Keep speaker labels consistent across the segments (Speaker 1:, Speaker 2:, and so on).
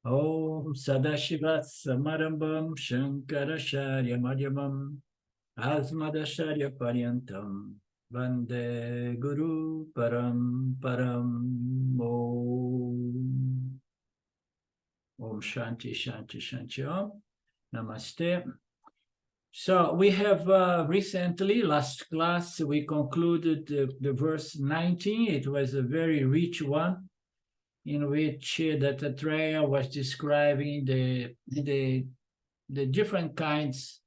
Speaker 1: Om Sadashiva Samarambam Shankaracharya Madhyamam Asmadacharya Paryantam Vande Guru Param Param Om. Om Shanti Shanti Shanti Om. Namaste. So we have recently, last class, we concluded the verse 19. It was a very rich one, in which Dattatreya was describing the different kinds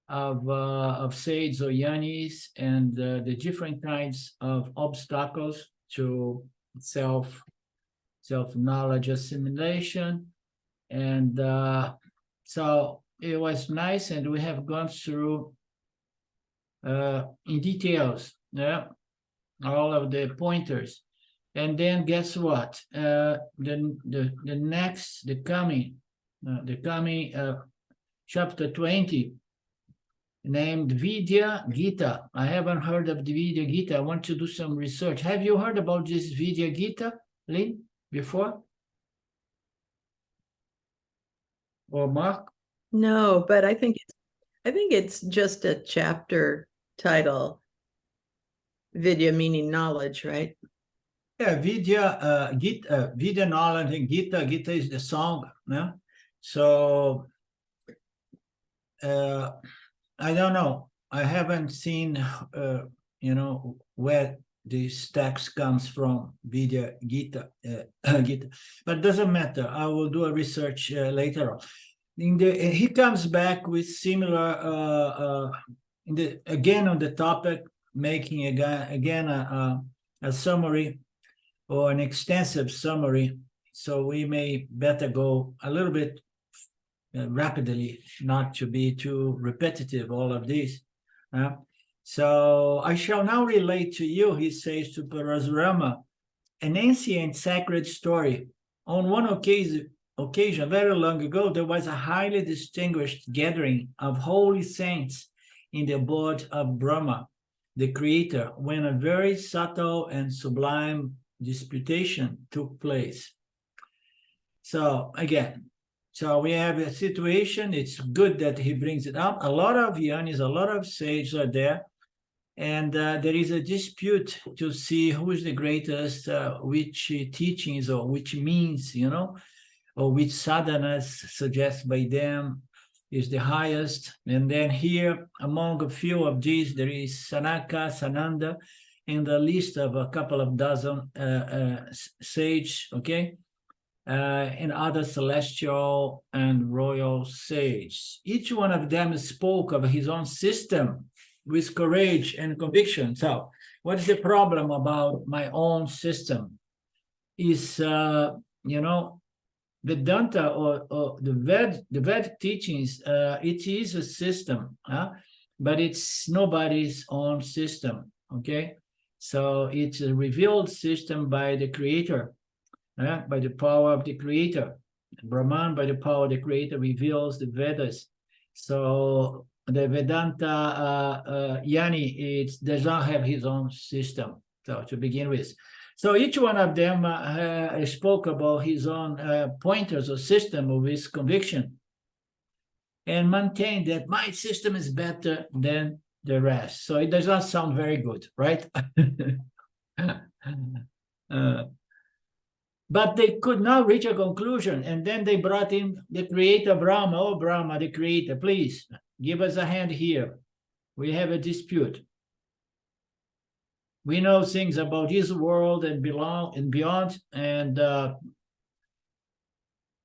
Speaker 1: of sades or yanis, and the different kinds of obstacles to self-knowledge assimilation. And so it was nice, and we have gone through in details, all of the pointers. And then guess what? The coming chapter 20, named Vidya Gita. I haven't heard of the Vidya Gita. I want to do some research. Have you heard about this Vidya Gita, Lynn, before? Or Mark?
Speaker 2: No, but I think it's just a chapter title. Vidya meaning knowledge, right?
Speaker 1: Yeah, Vidya, Gita, Vidya knowledge, and Gita. Gita is the song. Yeah? So I don't know. I haven't seen, where this text comes from, Vidya Gita, Gita. But it doesn't matter. I will do a research later on. He comes back with similar, again on the topic, making again a summary or an extensive summary. So we may better go a little bit rapidly, not to be too repetitive, all of these. So I shall now relate to you, he says to Parashurama, an ancient sacred story. On one occasion, very long ago, there was a highly distinguished gathering of holy saints in the abode of Brahma, the creator, when a very subtle and sublime disputation took place. So again, so we have a situation. It's good that he brings it up. A lot of yanis, a lot of sages are there, and there is a dispute to see who is the greatest, which teachings or which means, or which sadhanas suggested by them is the highest. And then here, among a few of these, there is Sanaka, Sananda, and a list of a couple of dozen sages, okay? And other celestial and royal sages. Each one of them spoke of his own system with courage and conviction. So what is the problem about my own system? Is, Vedanta or the Vedic teachings, it is a system, but it's nobody's own system, okay? So it's a revealed system by the creator, by the power of the creator. Brahman, by the power of the creator, reveals the Vedas. So the Vedanta Yani, it does not have his own system, so to begin with. So each one of them spoke about his own pointers or system with conviction, and maintained that my system is better than the rest. So it does not sound very good, right? But they could not reach a conclusion, and then they brought in the creator Brahma. Oh, Brahma, the creator, please give us a hand here. We have a dispute. We know things about this world and beyond, and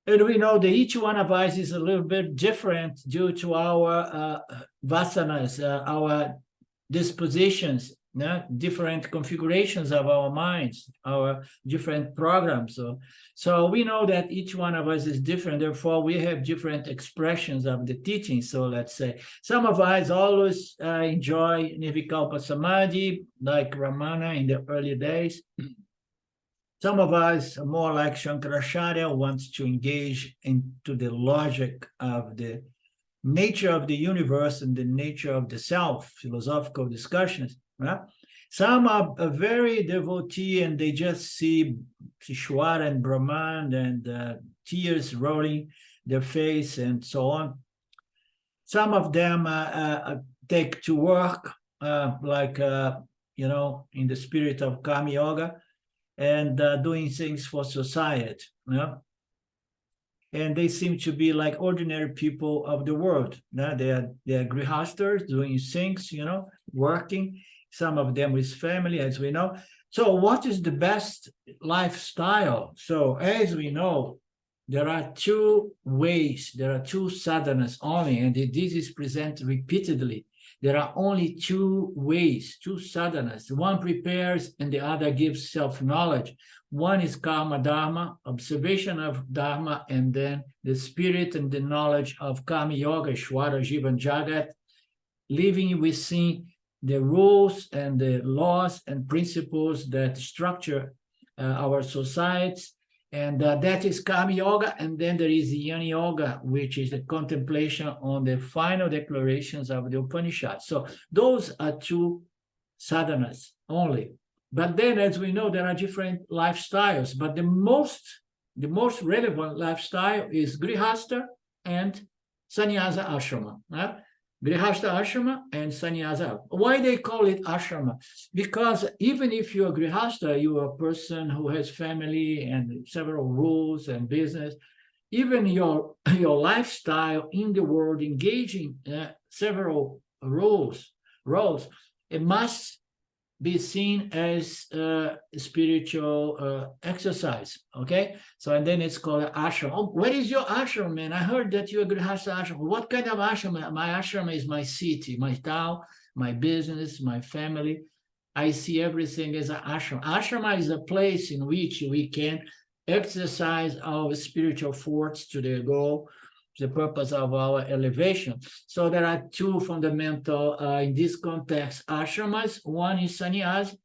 Speaker 1: we know that each one of us is a little bit different due to our vasanas, our dispositions, different configurations of our minds, our different programs. So we know that each one of us is different, therefore we have different expressions of the teaching. So let's say some of us always enjoy Nirvikalpa Samadhi, like Ramana in the early days. Some of us are more like Shankaracharya, wants to engage into the logic of the nature of the universe and the nature of the self, philosophical discussions. Right? Some are very devotee, and they just see Ishwara and Brahman and tears rolling their face and so on. Some of them take to work, you know, in the spirit of Karma Yoga, and doing things for society, you know? And they seem to be like ordinary people of the world. They are grihastas doing things, you know, working, some of them with family, as we know. So what is the best lifestyle? So as we know, there are two ways, there are two sadhanas only, and this is presented repeatedly. There are only two ways, two sadhanas. One prepares and the other gives self-knowledge. One is karma dharma, observation of dharma, and then the spirit and the knowledge of karma yoga, Shwara Jivan Jagat, living within the rules and the laws and principles that structure our societies. And that is karma yoga. And then there is jnana yoga, which is the contemplation on the final declarations of the Upanishads. So those are two sadhanas only. But then, as we know, there are different lifestyles. But the most relevant lifestyle is grihastha and sannyasa ashrama. Grihastha ashrama and sannyasa. Why they call it ashrama? Because even if you're a grihastha, you are a person who has family and several rules and business. Even your lifestyle in the world, engaging several roles, it must be seen as spiritual exercise, okay? So, and then it's called ashram. Oh, where is your ashram, man? I heard that you're a grihastha ashram. What kind of ashram? My ashram is my city, my town, my business, my family. I see everything as an ashram. Ashrama is a place in which we can exercise our spiritual force to the goal, the purpose of our elevation. So there are two fundamental, in this context, ashramas. One is sannyas,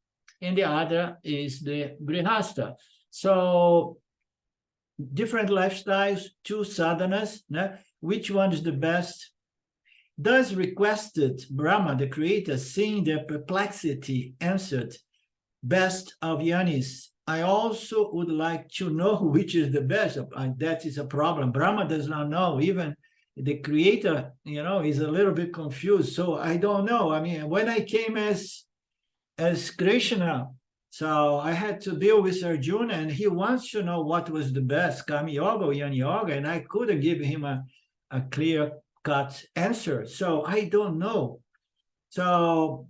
Speaker 1: and the other is the grihastha. So different lifestyles, two sadhanas. Which one is the best? Thus requested Brahma, the creator, seeing their perplexity, answered, best of yanis, I also would like to know which is the best. That is a problem. Brahma does not know. Even the creator, you know, is a little bit confused. So I don't know. I mean, when I came as Krishna, so I had to deal with Arjuna, and he wants to know what was the best, Karma Yoga or Jnana Yoga, and I couldn't give him a clear-cut answer. So I don't know. So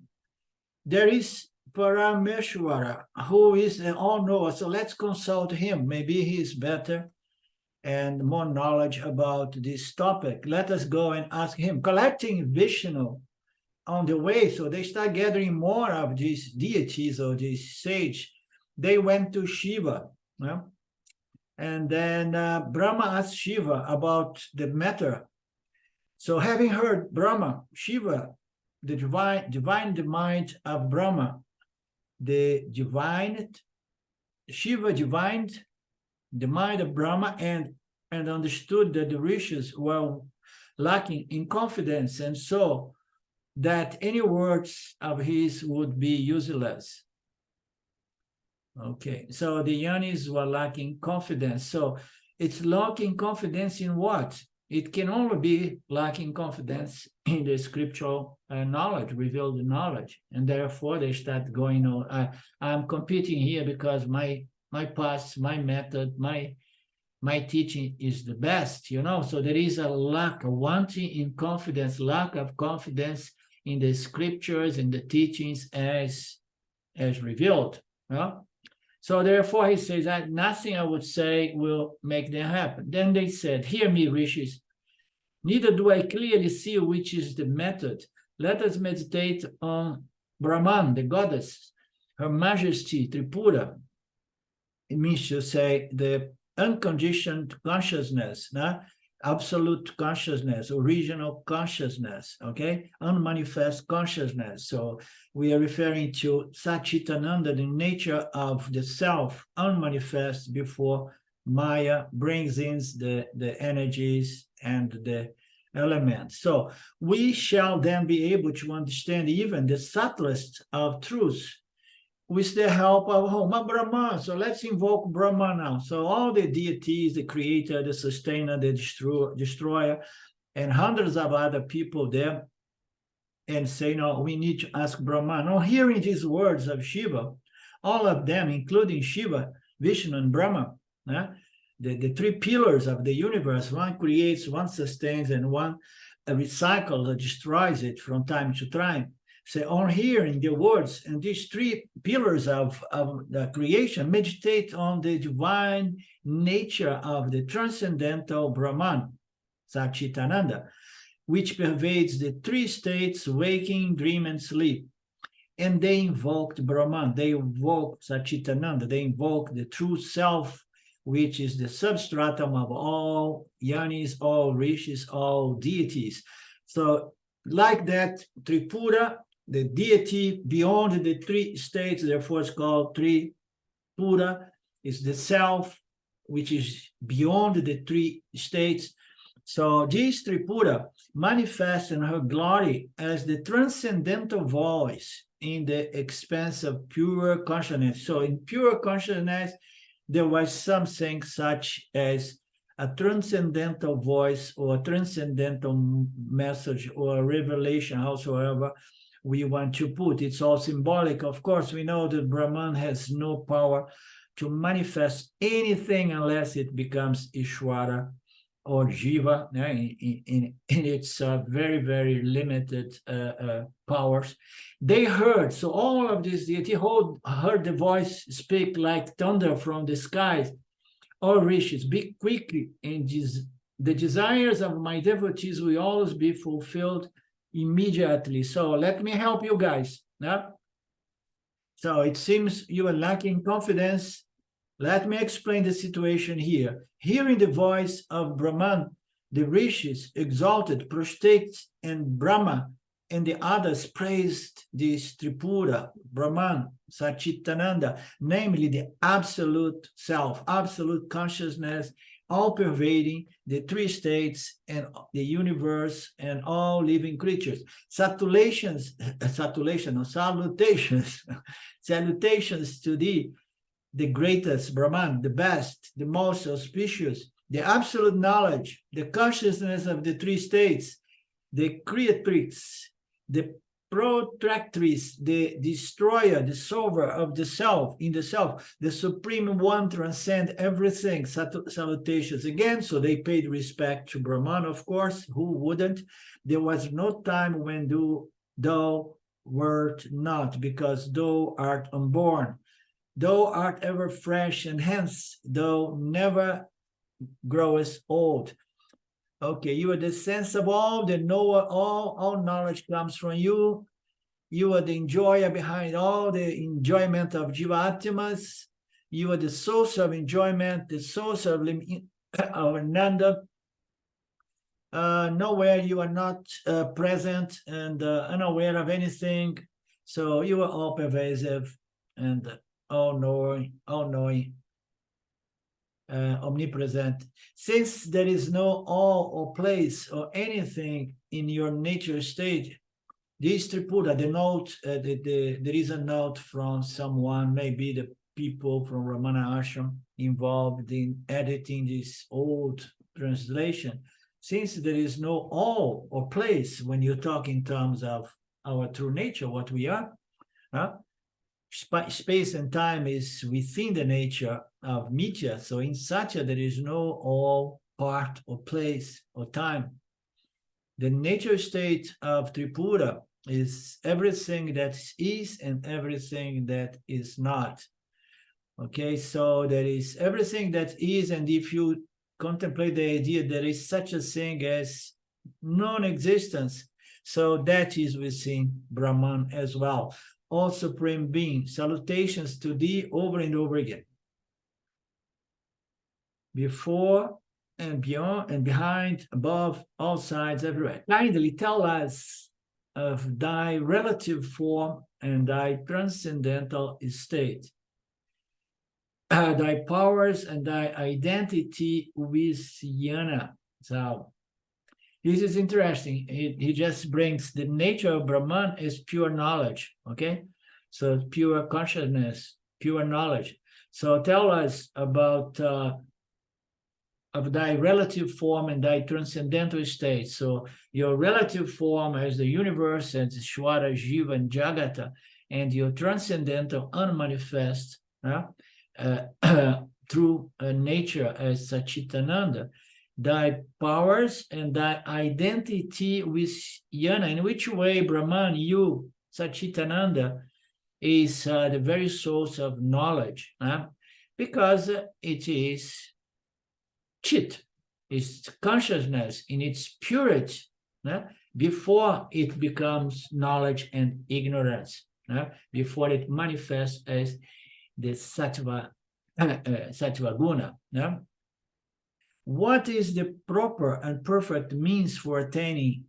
Speaker 1: there is Parameshwara, who is an all-knower. So let's consult him. Maybe he's better and more knowledge about this topic. Let us go and ask him. Collecting Vishnu on the way, so they start gathering more of these deities or these sage. They went to Shiva. And then Brahma asked Shiva about the matter. So having heard Brahma, Shiva, the divine mind of Brahma, Shiva divined the mind of Brahma and understood that the rishis were lacking in confidence, and so that any words of his would be useless. Okay, so the yanis were lacking confidence. So it's lacking confidence in what? It can only be lacking confidence in the scriptural knowledge, revealed knowledge, and therefore they start going on. I'm competing here because my path, my method, my teaching is the best, you know. So there is a lack, a wanting in confidence, lack of confidence in the scriptures and the teachings as revealed. So therefore he says that nothing I would say will make them happen. Then they said, hear me, rishis, neither do I clearly see which is the method. Let us meditate on Brahman, the goddess, her majesty, Tripura. It means to say the unconditioned consciousness, absolute consciousness, original consciousness, okay? Unmanifest consciousness. So we are referring to Satchitananda, the nature of the self, unmanifest before Maya brings in the energies and the elements. So we shall then be able to understand even the subtlest of truths with the help of Brahma. So let's invoke Brahma now. So all the deities, the creator, the sustainer, the destroyer, and hundreds of other people there, and say, no, we need to ask Brahma. Now, hearing these words of Shiva, all of them, including Shiva, Vishnu, and Brahma, the three pillars of the universe, one creates, one sustains, and one recycles or destroys it from time to time. So on hearing the words and these three pillars of the creation, meditate on the divine nature of the transcendental Brahman, Satchitananda, which pervades the three states, waking, dream, and sleep. And they invoked Brahman, they invoked Satchitananda, they invoked the true self, which is the substratum of all yanis, all rishis, all deities. So like that, Tripura, the deity beyond the three states, therefore it's called Tripura, is the self, which is beyond the three states. So this Tripura manifests in her glory as the transcendental voice in the expanse of pure consciousness. So in pure consciousness, there was something such as a transcendental voice or a transcendental message or a revelation, howsoever we want to put. It's all symbolic. Of course, we know that Brahman has no power to manifest anything unless it becomes Ishvara or Jiva in its very, very limited powers. They heard, so all of this deity heard the voice speak like thunder from the skies. All rishis, speak quickly, and the desires of my devotees will always be fulfilled immediately. So let me help you guys. So it seems you are lacking confidence. Let me explain the situation here. Hearing the voice of Brahman, the rishis exalted, prostrate, and Brahma and the others praised this Tripura, Brahman, Satchitananda, namely the absolute self, absolute consciousness, all-pervading the three states and the universe and all living creatures. Salutations to thee, the greatest Brahman, the best, the most auspicious, the absolute knowledge, the consciousness of the three states, the creatrix, the protractress, the destroyer, the solver of the self, in the self, the supreme one transcend everything. Salutations again. So they paid respect to Brahman, of course. Who wouldn't? There was no time when thou wert not, because thou art unborn. Thou art ever fresh, and hence thou never growest old. Okay, you are the sense of all, the knower, all knowledge comes from you. You are the enjoyer behind all the enjoyment of Jivatmas. You are the source of enjoyment, the source of Nanda. Nowhere you are not present and unaware of anything. So you are all pervasive and all-knowing, omnipresent. Since there is no all or place or anything in your nature state, this Tripura, the note, there is a note from someone, maybe the people from Ramana Ashram involved in editing this old translation. Since there is no all or place when you talk in terms of our true nature, what we are, space and time is within the nature of Mithya. So in Satya, there is no all, part, or place, or time. The nature state of Tripura is everything that is and everything that is not. Okay, so there is everything that is, and if you contemplate the idea, there is such a thing as non-existence. So that is within Brahman as well. All Supreme Being, salutations to thee over and over again. Before and beyond and behind, above, all sides, everywhere. Kindly tell us of thy relative form and thy transcendental state, thy powers and thy identity with Yana. So this is interesting. He just brings the nature of Brahman as pure knowledge, okay? So pure consciousness, pure knowledge. So tell us about of thy relative form and thy transcendental state. So your relative form as the universe, as Shwara, Jiva, and Jagata, and your transcendental unmanifest through nature as Satchitananda, thy powers and thy identity with Yana. In which way, Brahman, you, Satchitananda, is the very source of knowledge, because it is Chit, is consciousness in its purity, before it becomes knowledge and ignorance, before it manifests as the sattva guna. What is the proper and perfect means for attaining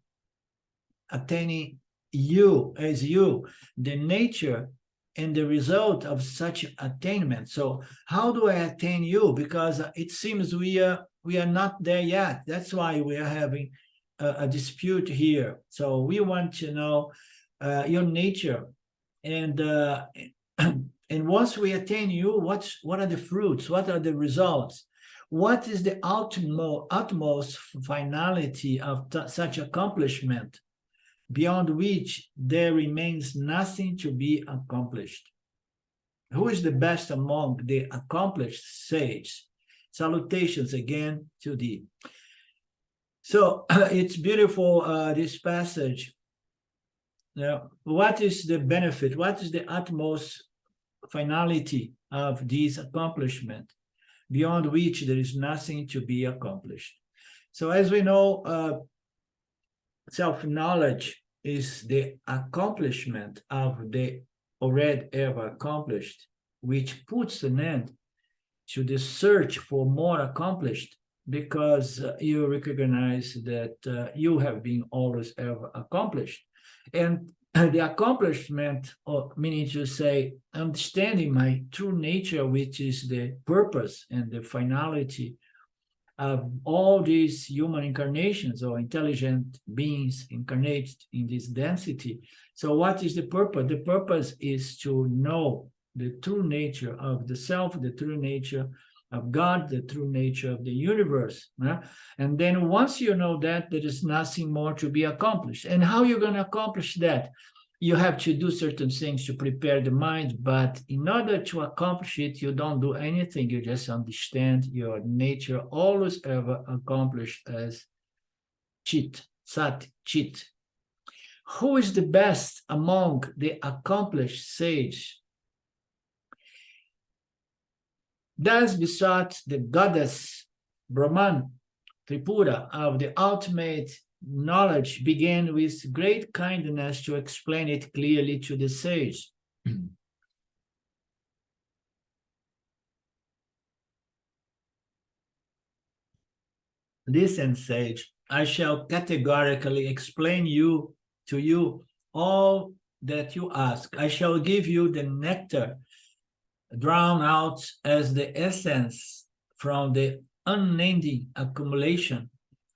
Speaker 1: you as you, the nature and the result of such attainment? So how do I attain you? Because it seems we are not there yet. That's why we are having a dispute here. So we want to know your nature, and and once we attain you, what are the fruits? What are the results? What is the utmost finality of such accomplishment, beyond which there remains nothing to be accomplished? Who is the best among the accomplished sages? Salutations again to thee. So it's beautiful, this passage. Now, what is the benefit? What is the utmost finality of this accomplishment, beyond which there is nothing to be accomplished? So as we know, self-knowledge is the accomplishment of the already ever accomplished, which puts an end to the search for more accomplished, because you recognize that you have been always ever accomplished. And the accomplishment, meaning to say, understanding my true nature, which is the purpose and the finality of all these human incarnations or intelligent beings incarnated in this density. So what is the purpose? The purpose is to know the true nature of the self, the true nature of God, the true nature of the universe. And then once you know that, there is nothing more to be accomplished. And how you're going to accomplish that? You have to do certain things to prepare the mind, but in order to accomplish it, you don't do anything. You just understand your nature, always ever accomplished as Chit, Sat, Chit. Who is the best among the accomplished sage? Thus besought the goddess Brahman, Tripura, of the ultimate knowledge, began with great kindness to explain it clearly to the sage. Listen, sage, I shall categorically explain to you all that you ask. I shall give you the nectar drawn out as the essence from the unending accumulation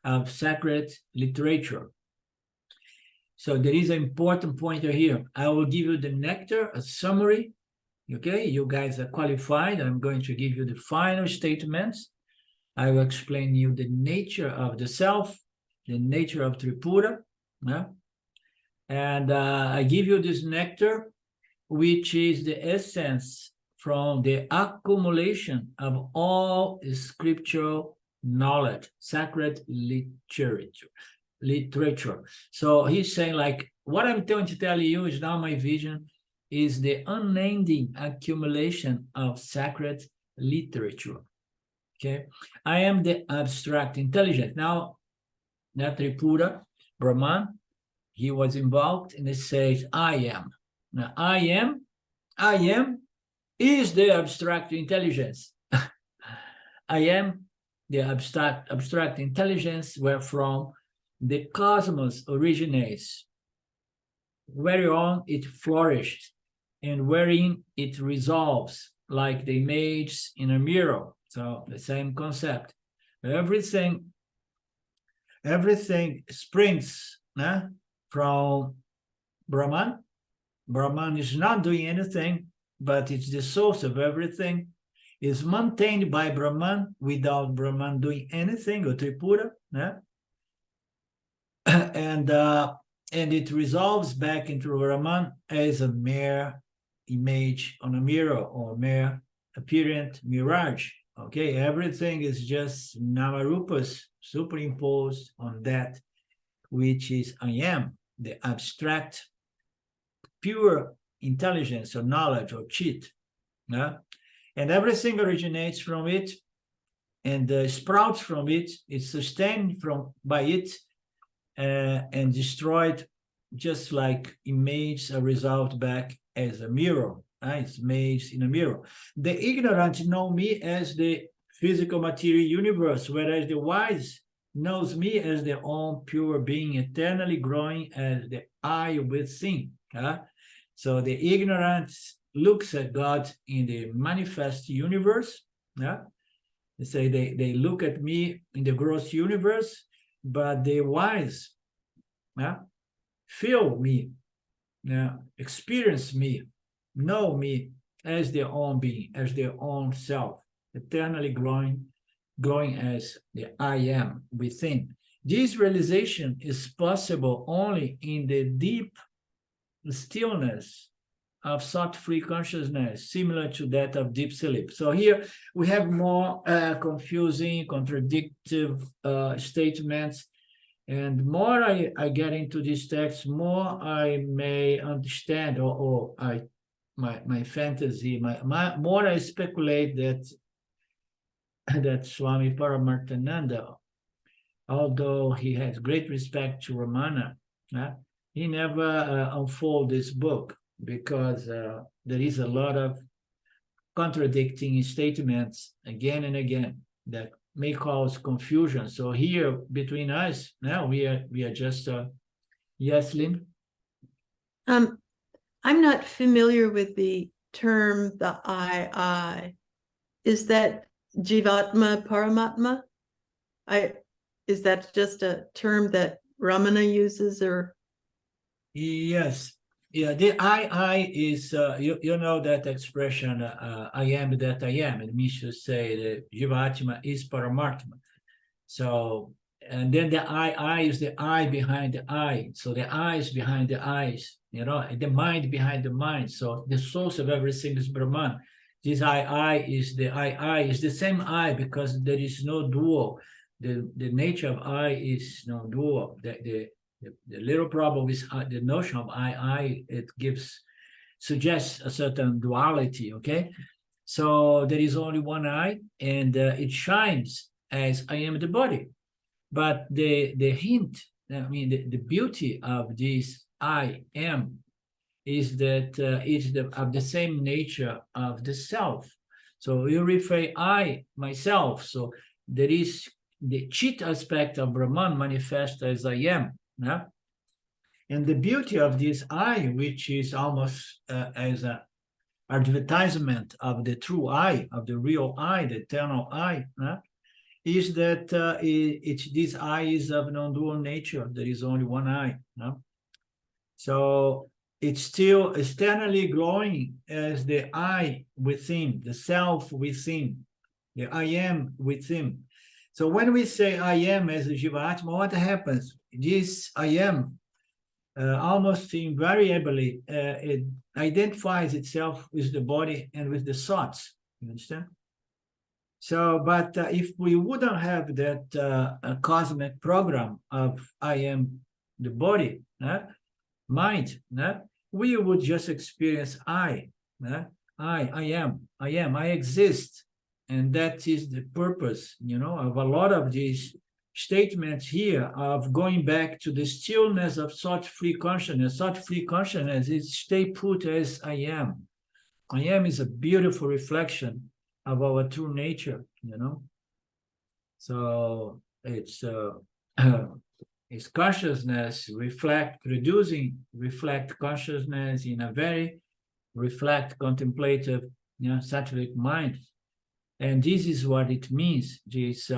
Speaker 1: of sacred literature. So there is an important pointer here. I will give you the nectar, a summary. Okay, you guys are qualified. I'm going to give you the final statements. I will explain you the nature of the self, the nature of Tripura. And I give you this nectar, which is the essence from the accumulation of all scriptural knowledge, sacred literature. So he's saying, like, what I'm going to tell you is now my vision is the unending accumulation of sacred literature. Okay, I am the abstract intelligence. Now, that Tripura, Brahman, he was involved and it says, I am. Now, I am is the abstract intelligence. I am the abstract intelligence wherefrom the cosmos originates, whereon it flourished, and wherein it resolves, like the image in a mirror. So the same concept. Everything springs from Brahman, Brahman is not doing anything, but it's the source of everything, is maintained by Brahman without Brahman doing anything, or Tripura, yeah? and it resolves back into Brahman as a mere image on a mirror, or mere apparent mirage. Okay, everything is just namarupas superimposed on that which is I am, the abstract, pure intelligence or knowledge or chit. Yeah? And everything originates from it and sprouts from it, is sustained by it, and destroyed, just like image a result back as a mirror. It's made in a mirror. The ignorant know me as the physical material universe, whereas the wise knows me as their own pure being, eternally growing as the I within. So the ignorant looks at God in the manifest universe. They say they look at me in the gross universe, but the wise feel me, experience me, know me as their own being, as their own self, eternally growing as the I am within. This realization is possible only in the deep stillness of thought-free consciousness, similar to that of deep sleep. So here we have more confusing, contradictive statements. And more I get into this text, more I may understand, or my fantasy, more I speculate that Swami Paramarthananda, although he has great respect to Ramana, he never unfold this book, because there is a lot of contradicting statements again and again that may cause confusion. So here between us, now we are just yes, Lynn?
Speaker 2: I'm not familiar with the term the I. Is that Jivatma Paramatma? Is that just a term that Ramana uses, or?
Speaker 1: Yes. Yeah, the I is, you know that expression, I am that I am. It means to say that Jivatma is Paramatma. So, and then the I is the I behind the I. So the eyes behind the eyes, the mind behind the mind. So the source of everything is Brahman. This I is the same I, because there is no dual. The nature of I is no dual. The little problem is the notion of I, it suggests a certain duality, okay? So there is only one I, and it shines as I am the body. But the hint, the beauty of this I am is that it's of the same nature of the self. So you refer I, myself, so there is the chit aspect of Brahman manifest as I am. And the beauty of this I, which is almost as an advertisement of the true I, of the real I, the eternal I, is that this I is of non-dual nature. There is only one I. So it's still externally growing as the I within, the self within, the I am within. So when we say I am as a Jivatma, what happens? This I am almost invariably it identifies itself with the body and with the thoughts. You understand? So, but if we wouldn't have that cosmic program of I am the body, mind, we would just experience I am, I exist. And that is the purpose, of a lot of these statements here of going back to the stillness of thought-free consciousness. Thought-free consciousness is stay put as I am. I am is a beautiful reflection of our true nature, So it's consciousness reflect consciousness in a very contemplative, sattvic mind. And this is what it means. This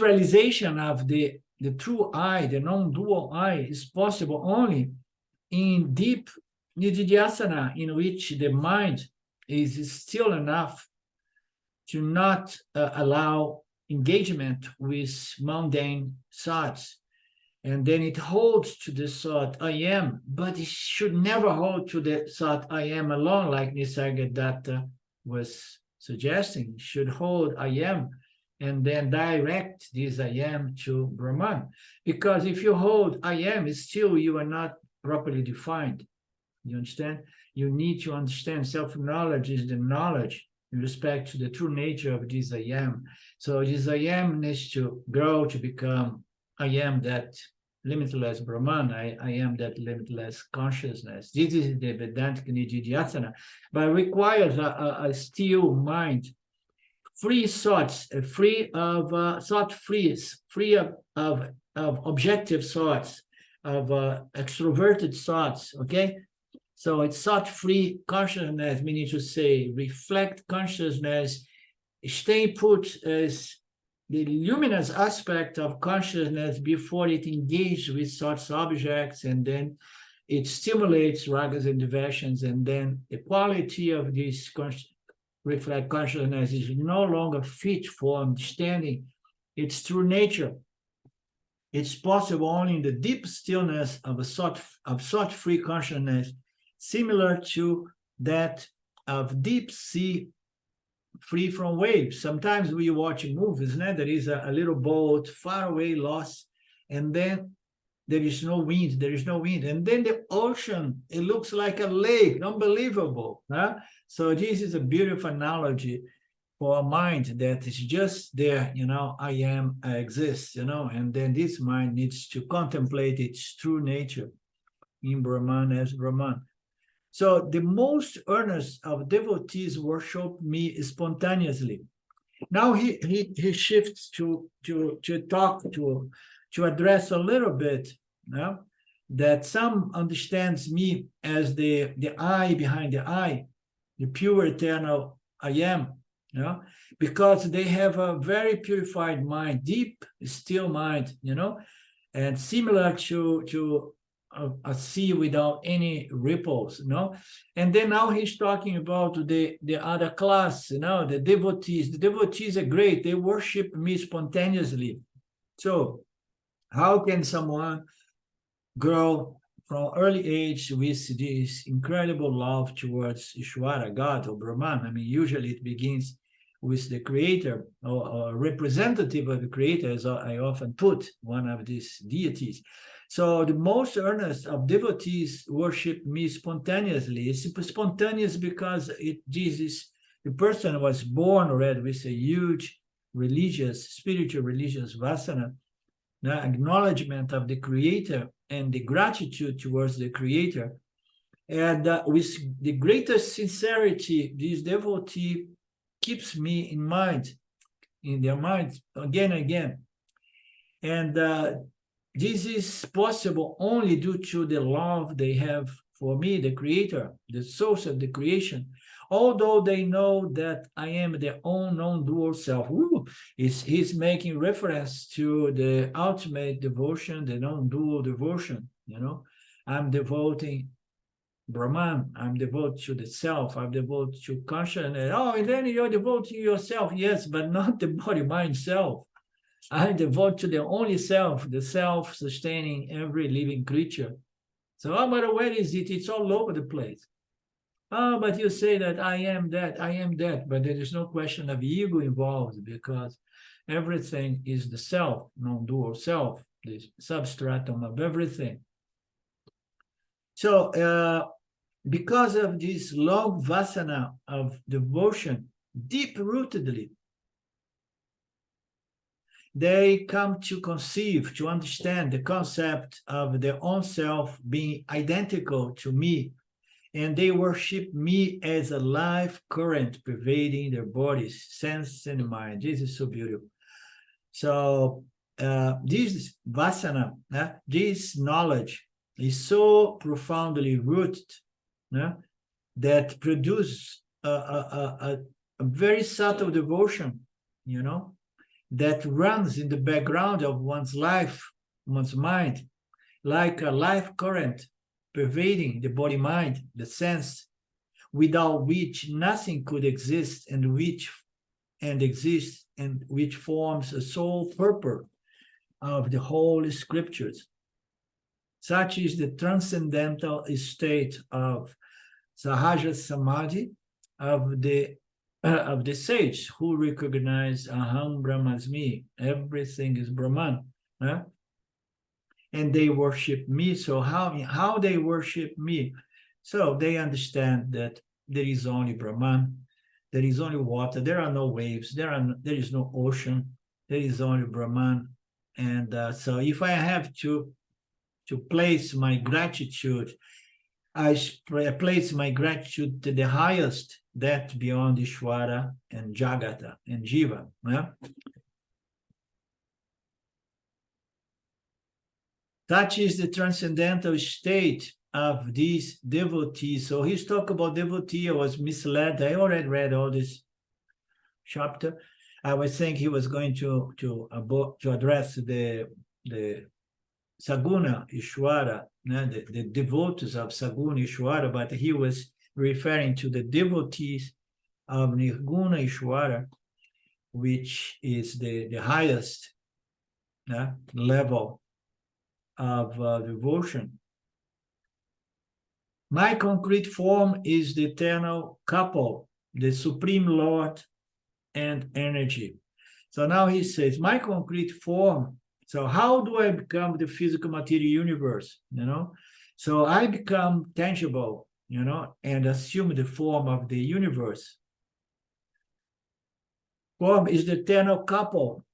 Speaker 1: realization of the true I, the non-dual I, is possible only in deep nididhyasana, in which the mind is still enough to not allow engagement with mundane thoughts. And then it holds to the thought, I am, but it should never hold to the thought, I am alone, like Nisargadatta was suggesting. It should hold, I am, and then direct this I am to Brahman. Because if you hold I am, still you are not properly defined. You understand? You need to understand self-knowledge is the knowledge in respect to the true nature of this I am. So this I am needs to grow to become I am that limitless Brahman, I am that limitless consciousness. This is the Vedantic Nididhyasana, but requires a still mind, free thoughts, free of thought free of objective thoughts, of extroverted thoughts, okay? So it's thought-free consciousness, meaning to say, reflect consciousness, stay put as the luminous aspect of consciousness before it engages with thoughts objects, and then it stimulates ragas and diversions, and then the quality of this reflect consciousness is no longer fit for understanding its true nature. It's possible only in the deep stillness of thought-free consciousness, similar to that of deep sea free from waves. Sometimes we watch movies, there is a little boat far away, lost, and then there is no wind, and then the ocean, it looks like a lake, unbelievable. So this is a beautiful analogy for a mind that is just there, I am, I exist, and then this mind needs to contemplate its true nature in Brahman as Brahman. So the most earnest of devotees worship me spontaneously. Now he shifts to talk to address a little bit that some understands me as the I behind the I, the pure eternal I am, because they have a very purified mind, deep still mind, and similar to a sea without any ripples, and then now he's talking about the other class, the devotees. The devotees are great, they worship me spontaneously. So how can someone grow from early age with this incredible love towards Ishvara, God, or Brahman? I mean, usually it begins with the creator, or representative of the creator, as I often put, one of these deities. So the most earnest of devotees worship me spontaneously. It's spontaneous because the person was born already with a huge spiritual religious vasana, acknowledgement of the creator and the gratitude towards the creator. And with the greatest sincerity, this devotee keeps me in mind, in their mind again and again. And this is possible only due to the love they have for me, the creator, the source of the creation. Although they know that I am their own non-dual self. He's making reference to the ultimate devotion, the non-dual devotion, I'm devoting Brahman, I'm devoted to the self, I'm devoted to consciousness. Oh, and then you're devoted to yourself, yes, but not the body-mind self. I devote to the only self, the self sustaining every living creature. So, but where is it? It's all over the place. Oh, but you say that I am that, but there is no question of ego involved, because everything is the self, non-dual self, the substratum of everything. So, because of this long vasana of devotion, deep-rootedly, they come to conceive, to understand the concept of their own self being identical to me, and they worship me as a life current pervading their bodies, sense, and mind. This is so beautiful. So this vasana, this knowledge is so profoundly rooted that produces a very subtle devotion, that runs in the background of one's life, one's mind, like a life current pervading the body-mind, the sense, without which nothing could exist, and which forms a sole purpose of the Holy Scriptures. Such is the transcendental state of Sahaja Samadhi of the sage who recognize Aham Brahmasmi, everything is Brahman, and they worship me. So how they worship me? So they understand that there is only Brahman, there is only water, there are no waves, there is no ocean, there is only Brahman. And so if I have to place my gratitude, I place my gratitude to the highest, that beyond Ishvara and Jagata and Jiva. Such is the transcendental state of these devotees. So he's talking about devotee. I was misled. I already read all this chapter. I was saying he was going to address the Saguna Ishvara, the devotees of Saguna Ishvara, but he was referring to the devotees of Nirguna Ishvara, which is the highest level of devotion. My concrete form is the eternal couple, the Supreme Lord and energy. So now he says, my concrete form. So how do I become the physical material universe? So I become tangible, and assume the form of the universe. Form is the eternal couple,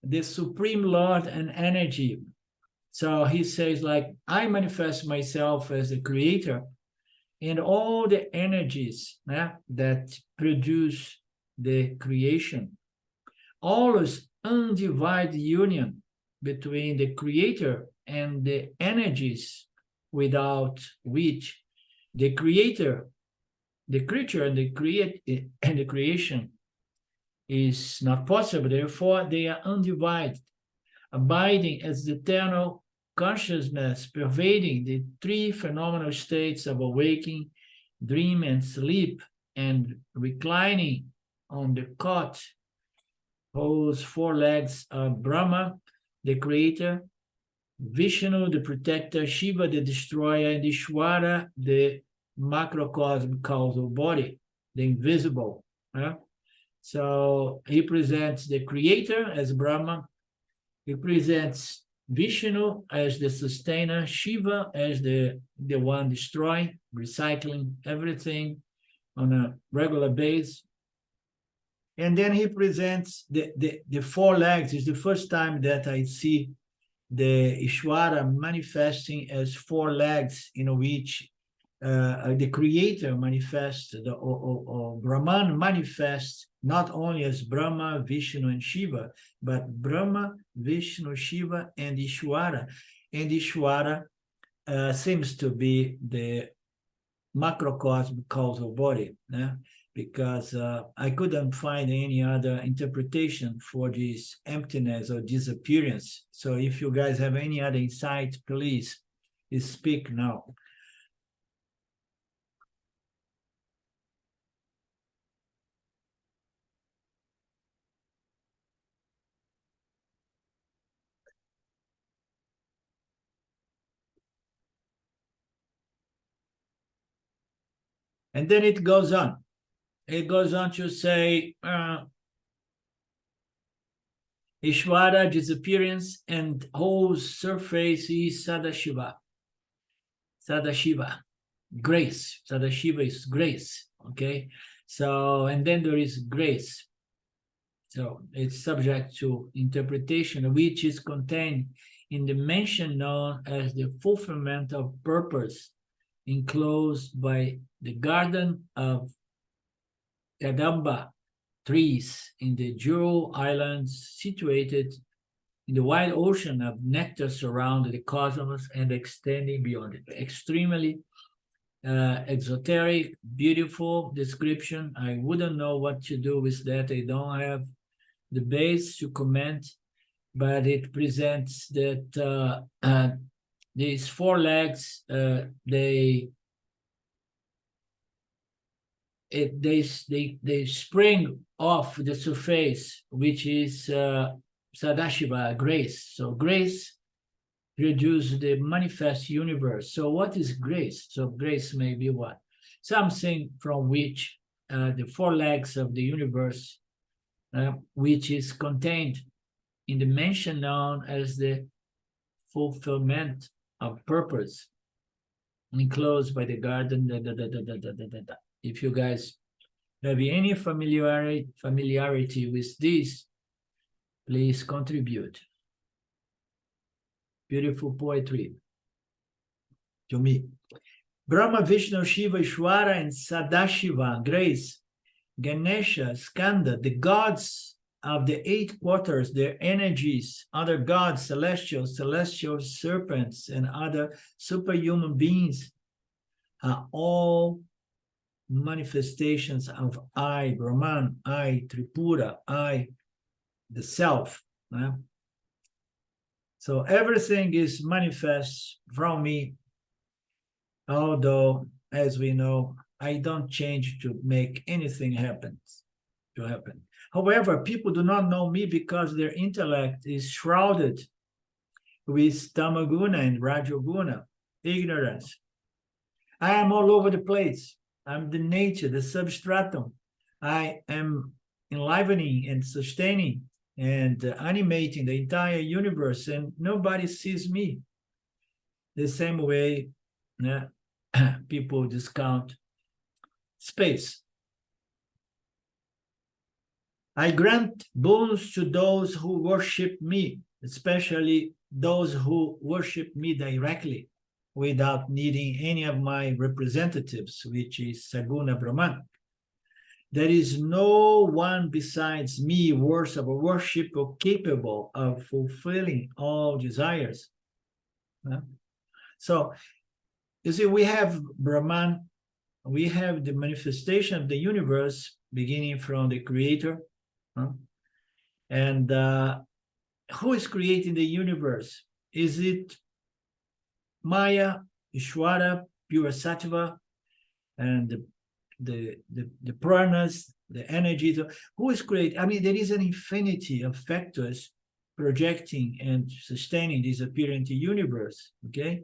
Speaker 1: the Supreme Lord and energy. So he says, like, I manifest myself as the creator, and all the energies that produce the creation, always undivided union between the creator and the energies, without which the creator, the creature, and the creation is not possible. Therefore, they are undivided, abiding as the eternal consciousness, pervading the three phenomenal states of awaking, dream, and sleep, and reclining on the cot, whose four legs are Brahma, the creator, Vishnu, the protector, Shiva, the destroyer, and Ishvara, the macrocosm causal body, the invisible. So he presents the creator as Brahma, he presents Vishnu as the sustainer, Shiva as the one destroying, recycling everything on a regular basis. And then he presents the four legs. It's the first time that I see the Ishvara manifesting as four legs, in which the creator manifests, or Brahman manifests not only as Brahma, Vishnu, and Shiva, but Brahma, Vishnu, Shiva, and Ishvara. And Ishvara seems to be the macrocosm causal body, because I couldn't find any other interpretation for this emptiness or disappearance. So if you guys have any other insight, please speak now. And then it goes on. It goes on to say, Ishvara, disappearance, and whole surface is Sadashiva. Sadashiva, grace. Sadashiva is grace, okay? So, and then there is grace. So it's subject to interpretation, which is contained in the mention known as the fulfillment of purpose, enclosed by the garden of Kadamba trees in the Jewel Islands, situated in the wide ocean of nectar surrounding the cosmos and extending beyond it. Extremely exoteric, beautiful description. I wouldn't know what to do with that. I don't have the base to comment, but it presents that these four legs, they spring off the surface, which is Sadashiva, grace. So grace produces the manifest universe. So what is grace? So grace may be what? Something from which the four legs of the universe, which is contained in the dimension known as the fulfillment of purpose, enclosed by the garden. If you guys have any familiarity with this, please contribute. Beautiful poetry to me. Brahma, Vishnu, Shiva, Ishvara, and Sadashiva, grace, Ganesha, Skanda, the gods of the eight quarters, their energies, other gods, celestial serpents, and other superhuman beings are all manifestations of I, Brahman, I, Tripura, I, the self. So everything is manifest from me, although, as we know, I don't change to make anything happen. However, people do not know me because their intellect is shrouded with tamaguna and rajoguna, ignorance. I am all over the place. I'm the nature, the substratum. I am enlivening and sustaining and animating the entire universe, and nobody sees me. The same way people discount space. I grant boons to those who worship me, especially those who worship me directly, without needing any of my representatives, which is Saguna Brahman. There is no one besides me worth of worship or capable of fulfilling all desires. So, you see, we have Brahman, we have the manifestation of the universe beginning from the creator. And who is creating the universe? Is it Maya, Ishvara, pure Sattva, and the pranas, the energies? Who is creating? I mean, there is an infinity of factors projecting and sustaining this apparent universe, okay?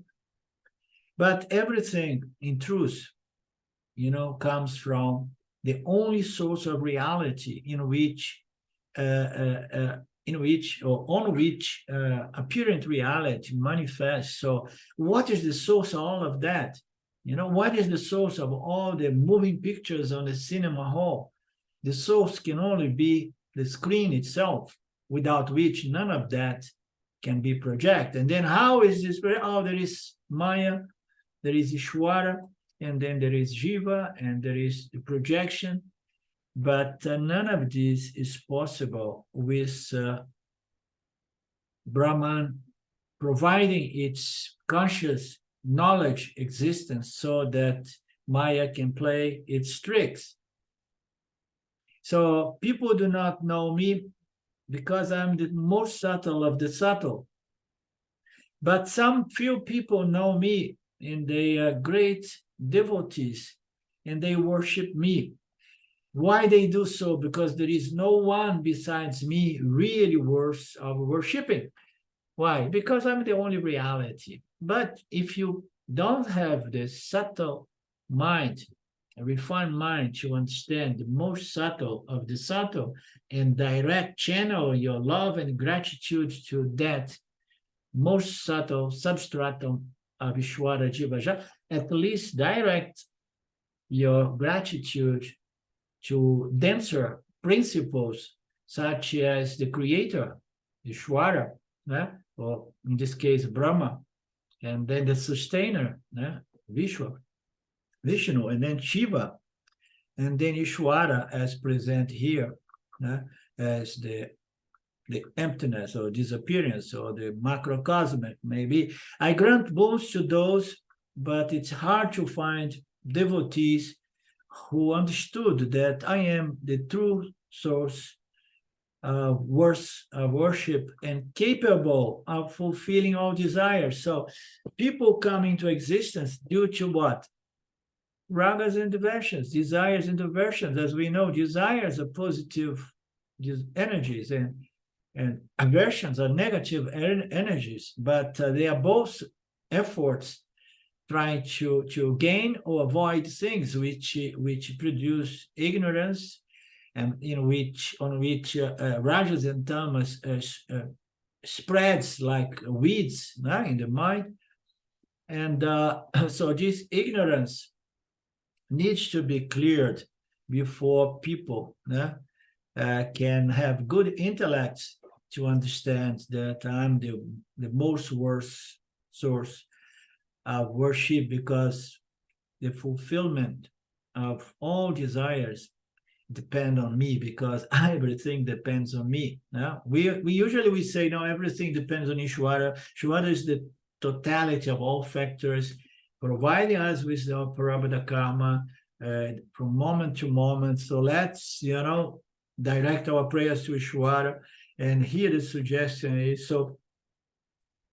Speaker 1: But everything, in truth, comes from the only source of reality on which apparent reality manifests. So what is the source of all of that? What is the source of all the moving pictures on the cinema hall? The source can only be the screen itself, without which none of that can be projected. And then how is this? Oh, there is Maya, there is Ishvara, and then there is Jiva, and there is the projection. But none of this is possible with Brahman providing its conscious knowledge existence so that Maya can play its tricks. So people do not know me because I'm the most subtle of the subtle. But some few people know me, and they are great devotees, and they worship me. Why they do so? Because there is no one besides me really worth of worshiping. Why? Because I'm the only reality. But if you don't have the subtle mind, a refined mind to understand the most subtle of the subtle and direct channel your love and gratitude to that most subtle substratum of Ishvara Jiva, at least direct your gratitude to denser principles such as the creator, Ishvara, or in this case, Brahma, and then the sustainer, Vishnu, and then Shiva, and then Ishvara as present here, as the emptiness or disappearance or the macrocosmic, maybe. I grant boons to those, but it's hard to find devotees who understood that I am the true source worship and capable of fulfilling all desires. So people come into existence due to what? Ragas and diversions, desires and diversions. As we know, desires are positive energies, and aversions are negative energies, but they are both efforts trying to gain or avoid things which produce ignorance, and on which rajas and tamas spreads like weeds in the mind. And so this ignorance needs to be cleared before people can have good intellects to understand that I'm the most worst source of worship, because the fulfillment of all desires depend on me, because everything depends on me. We usually say, no, everything depends on Ishvara. Ishvara is the totality of all factors, providing us with the prarabdha karma from moment to moment. So let's, direct our prayers to Ishvara. And here the suggestion is, so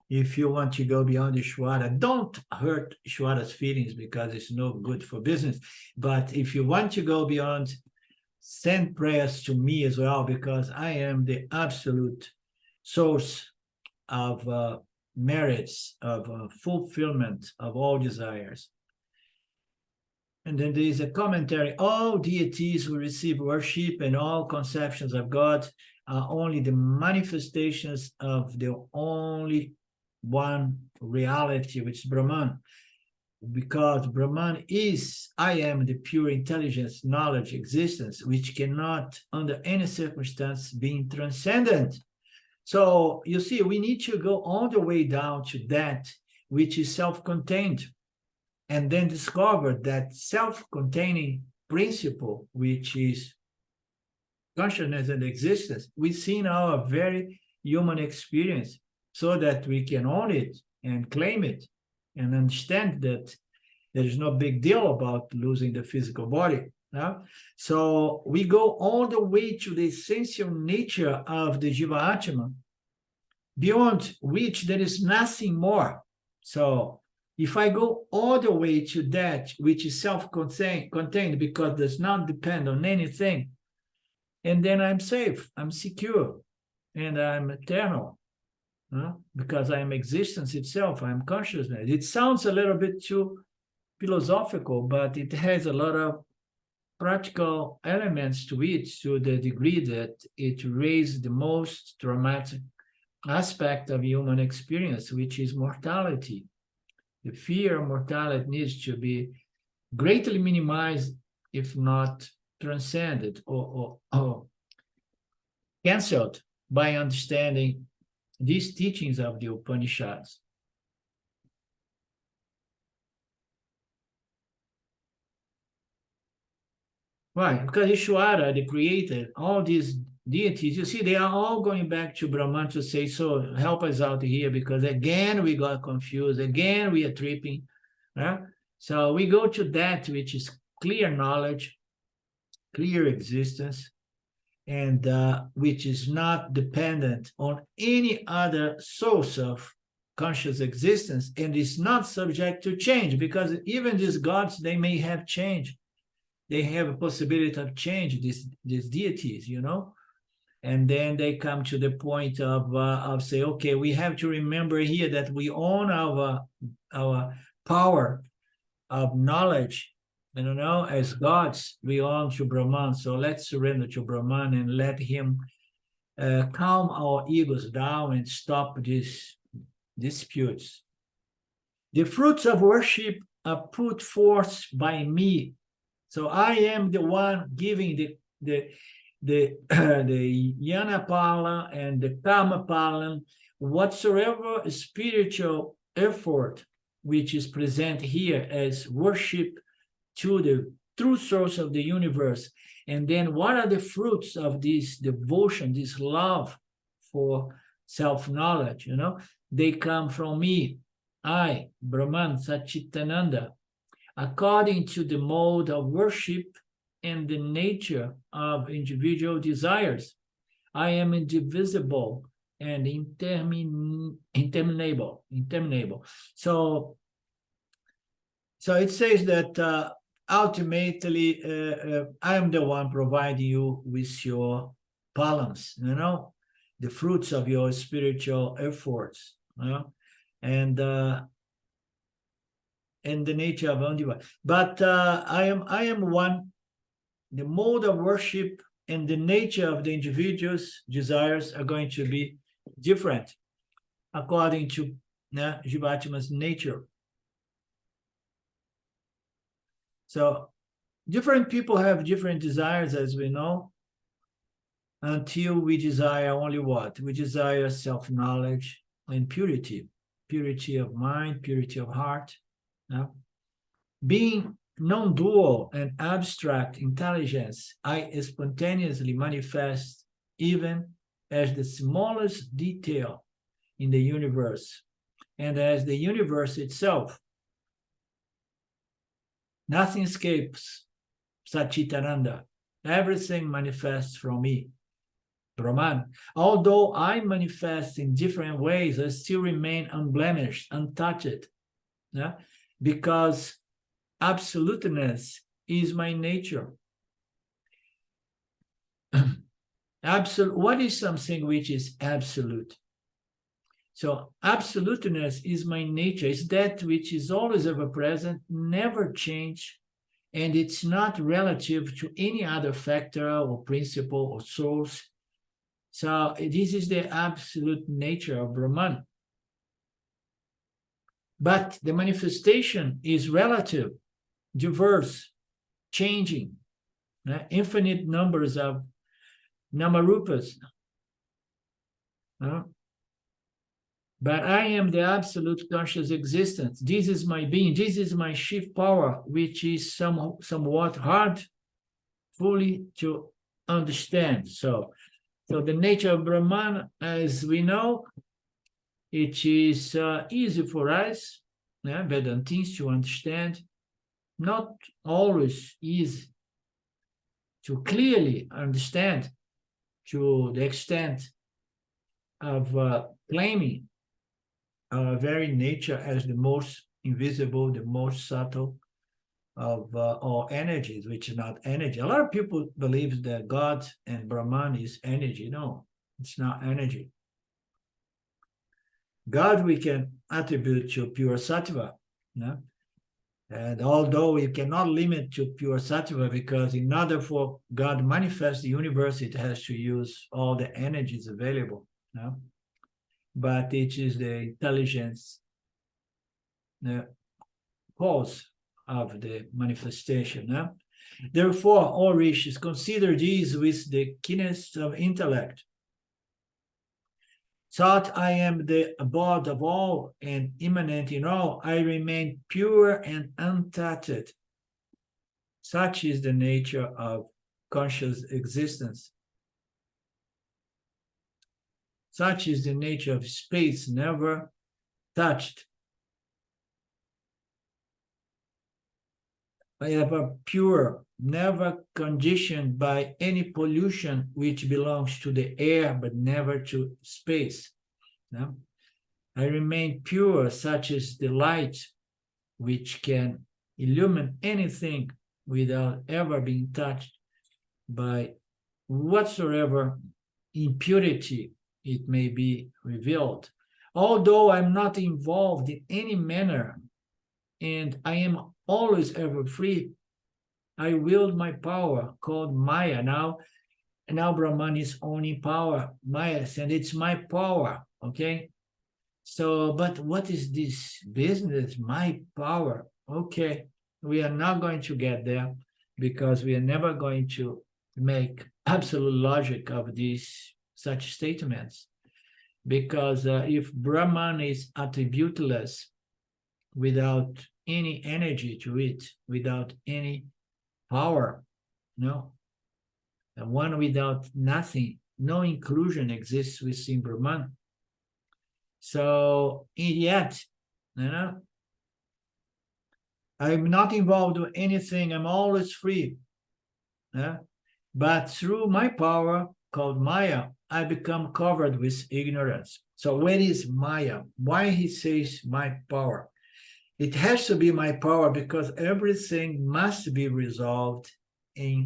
Speaker 1: if you want to go beyond Ishvara, don't hurt Ishvara's feelings, because it's no good for business. But if you want to go beyond, send prayers to me as well, because I am the absolute source of merits, of fulfillment of all desires. And then there is a commentary: all deities who receive worship and all conceptions of God are only the manifestations of the only one reality, which is Brahman. Because Brahman is, I am the pure intelligence, knowledge, existence, which cannot under any circumstance be transcendent. So you see, we need to go all the way down to that which is self-contained, and then discover that self-containing principle, which is consciousness and existence, we see in our very human experience, so that we can own it and claim it, and understand that there is no big deal about losing the physical body. So we go all the way to the essential nature of the Jiva Atma, beyond which there is nothing more. So if I go all the way to that which is self-contained, because it does not depend on anything, and then I'm safe, I'm secure, and I'm eternal. Because I am existence itself, I am consciousness. It sounds a little bit too philosophical, but it has a lot of practical elements to it, to the degree that it raises the most dramatic aspect of human experience, which is mortality. The fear of mortality needs to be greatly minimized, if not transcended or cancelled, by understanding these teachings of the Upanishads. Right, because Ishvara, the creator, all these deities, you see, they are all going back to Brahman to say, so help us out here, because again we got confused, again we are tripping. So we go to that which is clear knowledge, clear existence, and which is not dependent on any other source of conscious existence, and is not subject to change, because even these gods, they may have change. They have a possibility of change, these deities, and then they come to the point of say, okay, we have to remember here that we own our power of knowledge, as gods, we belong to Brahman. So let's surrender to Brahman and let him calm our egos down and stop these disputes. The fruits of worship are put forth by me. So I am the one giving the Jnana Pala and the Karma Pala, whatsoever spiritual effort which is present here as worship to the true source of the universe. And then what are the fruits of this devotion, this love for self-knowledge? They come from me, I, Brahman Satchitananda, according to the mode of worship and the nature of individual desires. I am indivisible and interminable. So it says that ultimately I am the one providing you with your balance, the fruits of your spiritual efforts, and the nature of undivided. But I am one. The mode of worship and the nature of the individual's desires are going to be different according to Jivatma's nature. So different people have different desires, as we know, until we desire only what? We desire self-knowledge and purity of mind, purity of heart. Being non-dual and abstract intelligence, I spontaneously manifest even as the smallest detail in the universe and as the universe itself. Nothing escapes Satchitananda. Everything manifests from me, Brahman. Although I manifest in different ways, I still remain unblemished, untouched, because absoluteness is my nature. Absolute. What is something which is absolute? So absoluteness is my nature. It's that which is always ever present, never change, and it's not relative to any other factor or principle or source. So this is the absolute nature of Brahman. But the manifestation is relative, diverse, changing, infinite numbers of namarupas. But I am the absolute conscious existence. This is my being. This is my chief power, which is somewhat hard fully to understand. So the nature of Brahman, as we know, it is easy for us, Vedantins, to understand. Not always easy to clearly understand to the extent of claiming our very nature as the most invisible, the most subtle of all energies, which is not energy. A lot of people believe that God and Brahman is energy. No, it's not energy. God we can attribute to pure sattva, and although we cannot limit to pure sattva, because in order for God to manifest the universe, it has to use all the energies available. But it is the intelligence, the cause of the manifestation. Therefore, all rishis consider these with the keenness of intellect. Thought I am the abode of all and immanent in all, I remain pure and untouched. Such is the nature of conscious existence. Such is the nature of space, never touched. Ever pure, never conditioned by any pollution which belongs to the air, but never to space. I remain pure, such as the light which can illumine anything without ever being touched by whatsoever impurity it may be revealed. Although I'm not involved in any manner, and I am always ever free, I wield my power called Maya. Now Brahman is owning power, Maya, and it's my power, okay? So, but what is this business, my power? Okay, we are not going to get there because we are never going to make absolute logic of these such statements. Because if Brahman is attributeless, without any energy to it, without any power, no, and one without nothing, no inclusion exists within Brahman. So yet, I'm not involved with anything, I'm always free. But through my power called Maya, I become covered with ignorance. So where is Maya? Why he says my power? It has to be my power because everything must be resolved in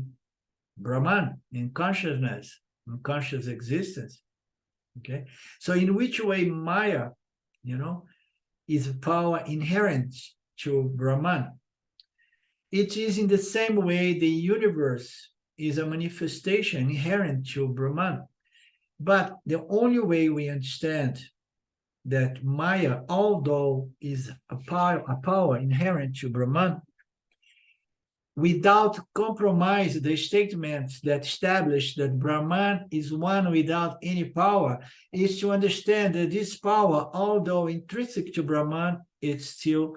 Speaker 1: Brahman, in consciousness, in conscious existence. Okay, so in which way Maya, is power inherent to Brahman? It is in the same way the universe is a manifestation inherent to Brahman. But the only way we understand that Maya, although is a power inherent to Brahman, without compromise the statements that establish that Brahman is one without any power, is to understand that this power, although intrinsic to Brahman, it's still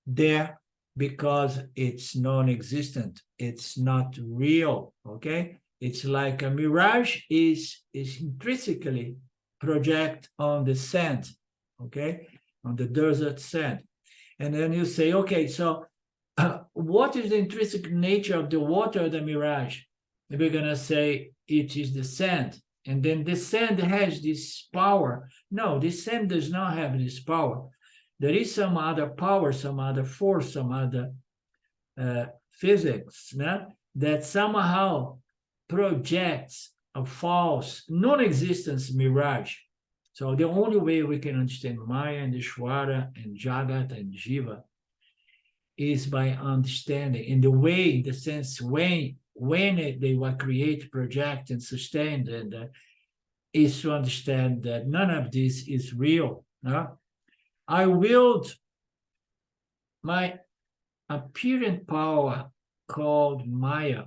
Speaker 1: there because it's non-existent. It's not real, okay? It's like a mirage is intrinsically project on the sand, okay? On the desert sand. And then you say, okay, so what is the intrinsic nature of the water of the mirage? We're going to say it is the sand. And then the sand has this power. No, the sand does not have this power. There is some other power, some other force, some other physics that somehow projects a false, non-existence mirage. So the only way we can understand Maya and Ishvara and Jagat and Jiva is by understanding in the way, in the sense when they were created, project, and sustained, and is to understand that none of this is real. I willed my apparent power called Maya.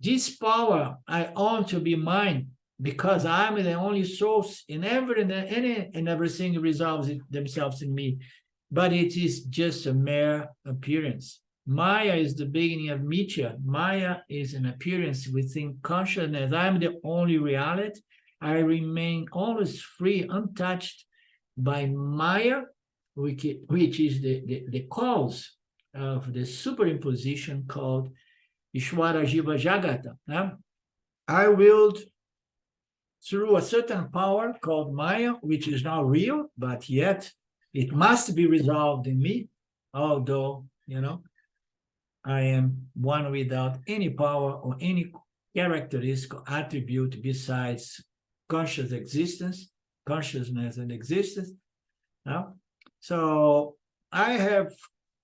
Speaker 1: This power I own to be mine because I'm the only source in everything resolves themselves in me. But it is just a mere appearance. Maya is the beginning of Mithya. Maya is an appearance within consciousness. I'm the only reality. I remain always free, untouched by Maya, which is the cause of the superimposition called Ishvara Jiva Jagata. I willed through a certain power called Maya, which is not real, but yet it must be resolved in me, although, I am one without any power or any characteristic or attribute besides conscious existence, consciousness and existence. So I have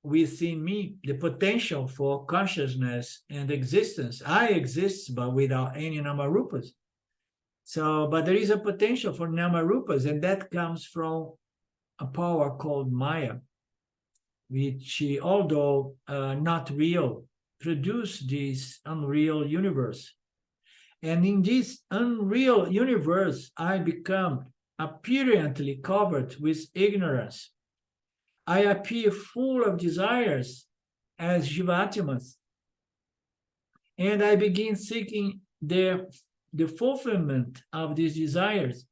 Speaker 1: within me the potential for consciousness and existence. I exist, but without any namarupas. So, but there is a potential for namarupas, and that comes from a power called Maya, which, although not real, produce this unreal universe. And in this unreal universe, I become apparently covered with ignorance. I appear full of desires as Jivatmas, and I begin seeking the fulfillment of these desires.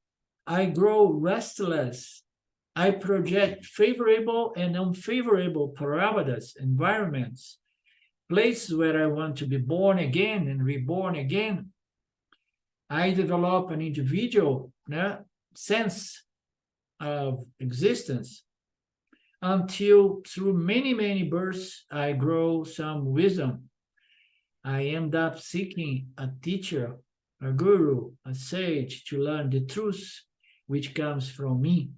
Speaker 1: I grow restless. I project favorable and unfavorable paramadas, environments, places where I want to be born again and reborn again. I develop an individual sense of existence until through many, many births, I grow some wisdom. I end up seeking a teacher, a guru, a sage to learn the truth which comes from me,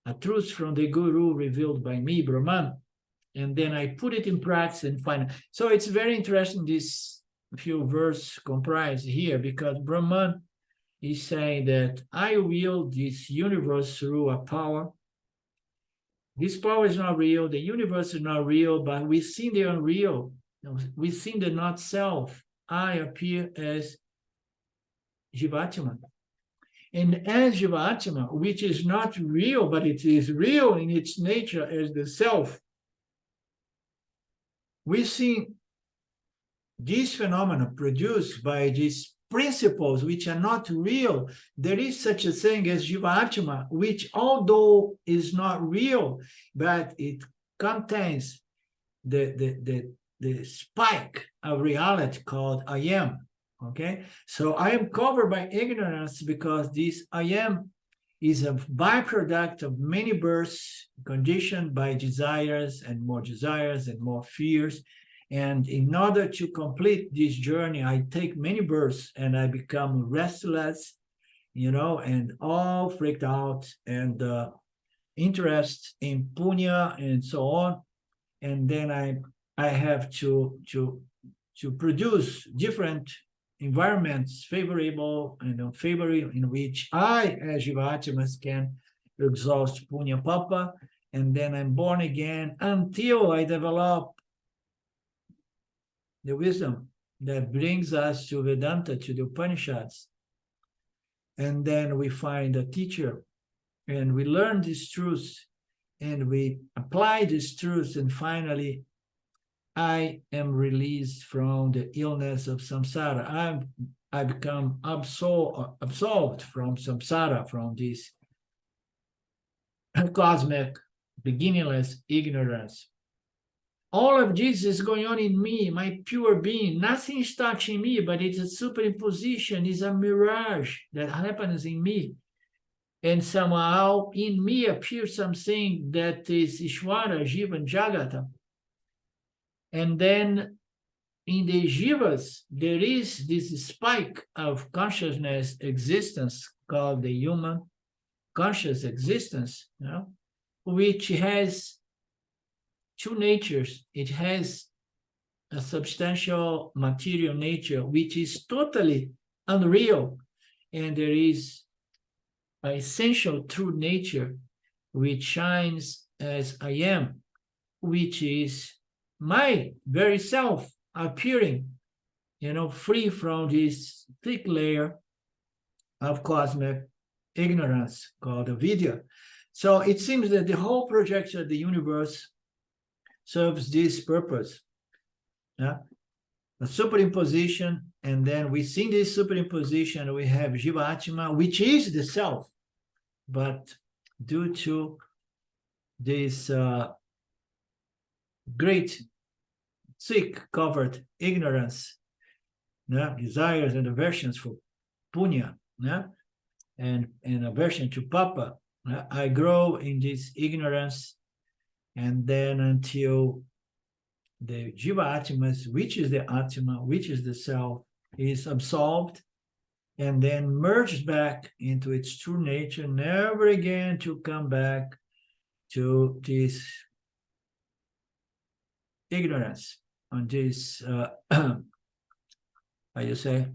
Speaker 1: a truth from the guru revealed by me, Brahman. And then I put it in practice and find. So it's very interesting, this few verses comprise here, because Brahman is saying that I will this universe through a power. This power is not real, the universe is not real, but within the unreal, within the not self, I appear as Jivatma. And as Jivatma, which is not real, but it is real in its nature as the self, we see these phenomena produced by these principles which are not real. There is such a thing as Jivatma, which although is not real, but it contains the spike of reality called I am. Okay, so I am covered by ignorance because this I am is a byproduct of many births conditioned by desires and more fears. And in order to complete this journey, I take many births and I become restless, and all freaked out and interest in punya and so on. And then I have to produce different environments, favorable and unfavorable, in which I, as Jivatmas, can exhaust punya papa, and then I'm born again until I develop the wisdom that brings us to Vedanta, to the Upanishads. And then we find a teacher, and we learn these truths, and we apply these truths, and finally I am released from the illness of samsara. I become absolved from samsara, from this cosmic, beginningless ignorance. All of this is going on in me, my pure being. Nothing is touching me, but it's a superimposition, it's a mirage that happens in me. And somehow in me appears something that is Ishvara, Jiva, and Jagata. And then in the jivas, there is this spike of consciousness existence called the human conscious existence, which has two natures. It has a substantial material nature, which is totally unreal. And there is an essential true nature, which shines as I am, which is my very self appearing, free from this thick layer of cosmic ignorance called Vidya. So it seems that the whole projection of the universe serves this purpose. A superimposition, and then within this superimposition we have Jivatma, which is the self, but due to this great thick covered ignorance, desires and aversions for punya, and aversion to papa, I grow in this ignorance, and then until the Jiva Atmas, which is the Atma, which is the self, is absolved and then merged back into its true nature, never again to come back to this ignorance, on this, how you say,